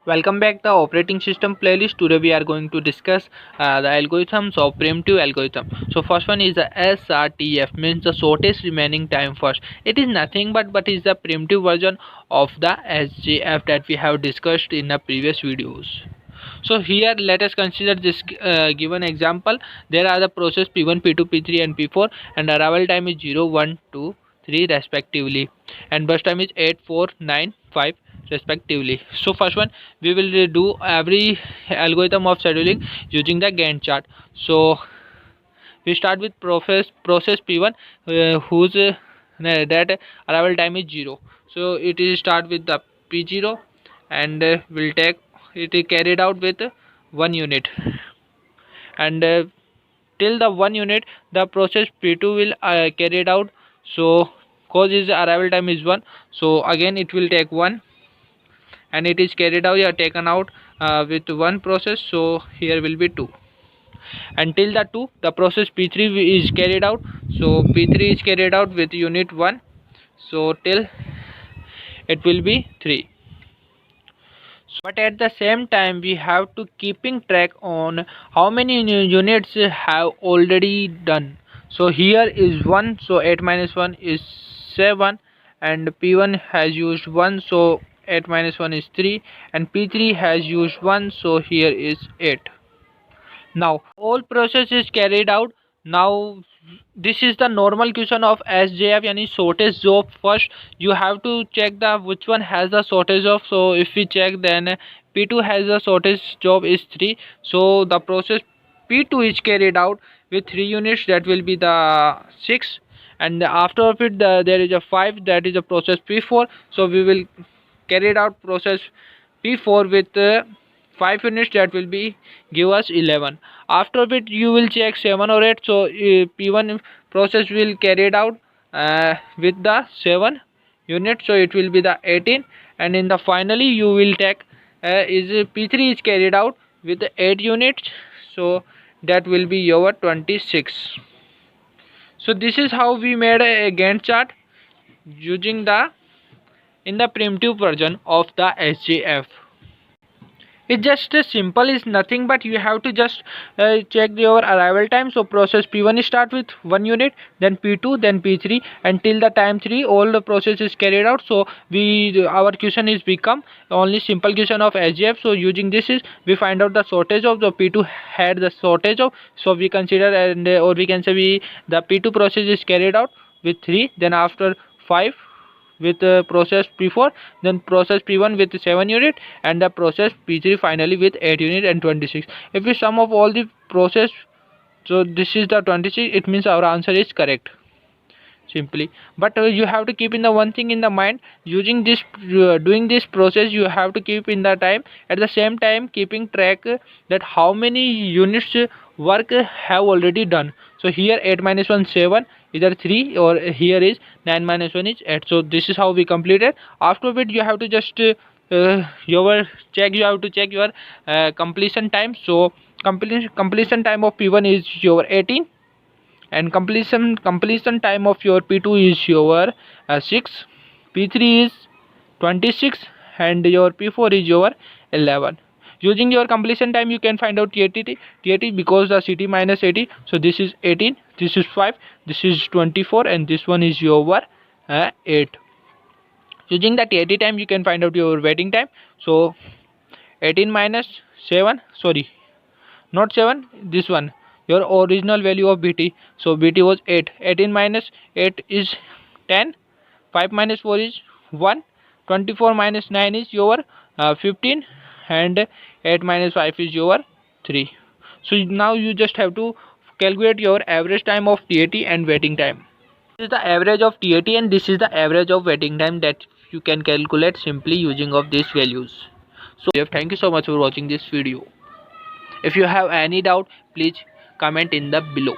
Welcome back to the operating system playlist. Today we are going to discuss the algorithms of primitive algorithm. So first one is the SRTF, means the shortest remaining time first. It is nothing but is the primitive version of the SJF that we have discussed in the previous videos. So here let us consider this given example. There are the process P1, P2, P3 and P4, and arrival time is 0, 1, 2, 3 respectively, and burst time is 8, 4, 9, 5 respectively. So first one, we will do every algorithm of scheduling using the Gantt chart. So we start with process P1, whose that arrival time is 0. So it is start with the P0 and will take it is carried out with 1 unit, and till the 1 unit the process P2 will carried out. So cause its arrival time is 1, so again it will take 1 and it is carried out or taken out with one process, so here will be 2. Until the 2 the process P3 is carried out, so P3 is carried out with unit 1, so till it will be 3. But at the same time we have to keeping track on how many units have already done. So here is 1, so 8 minus 1 is 7, and P1 has used 1, so 8 minus 1 is 3, and P3 has used 1, so here is 8. Now all process is carried out. Now this is the normal question of SJF, yani shortest job. First you have to check the which one has the shortest job. So if we check, then P2 has the shortest job is 3, so the process P2 is carried out with 3 units, that will be the 6, and after of it there is a 5, that is a process P4, so we will carried out process P4 with 5 units, that will be give us 11. After bit you will check 7 or 8, so P1 process will carried out with the 7 units, so it will be the 18, and in the finally you will take is P3 is carried out with 8 units, so that will be your 26. So this is how we made a Gantt chart using the in the primitive version of the SJF. It's just as simple, is nothing but you have to just check your arrival time. So process P1 start with 1 unit, then P2, then P3, until the time 3 all the process is carried out. So our question is become only simple question of SJF. So using this is we find out the shortage of the P2 had the shortage of, so we consider, and or we can say the P2 process is carried out with 3, then after 5 with process P4, then process P1 with 7 unit, and the process P3 finally with 8 unit and 26. If we sum of all the process, so this is the 26, it means our answer is correct simply. But you have to keep in the one thing in the mind, using this doing this process you have to keep in the time, at the same time keeping track that how many units work have already done. So here 8 minus 1 7, either 3, or here is 9 minus 1 is 8. So this is how we completed. After it you have to just you have to check your completion time. So completion time of P1 is your 18, and completion time of your P2 is your 6, P3 is 26, and your P4 is your 11. Using your completion time you can find out TAT because the CT minus 80, so this is 18, this is 5, this is 24, and this one is your 8. Using the TAT time you can find out your waiting time. So 18 minus 7, sorry not 7, this one your original value of BT, so BT was 8, 18 minus 8 is 10, 5 minus 4 is 1, 24 minus 9 is your 15, and 8 minus 5 is your 3. So now you just have to calculate your average time of TAT and waiting time. This is the average of TAT and this is the average of waiting time that you can calculate simply using of these values. So thank you so much for watching this video. If you have any doubt, please comment in the below.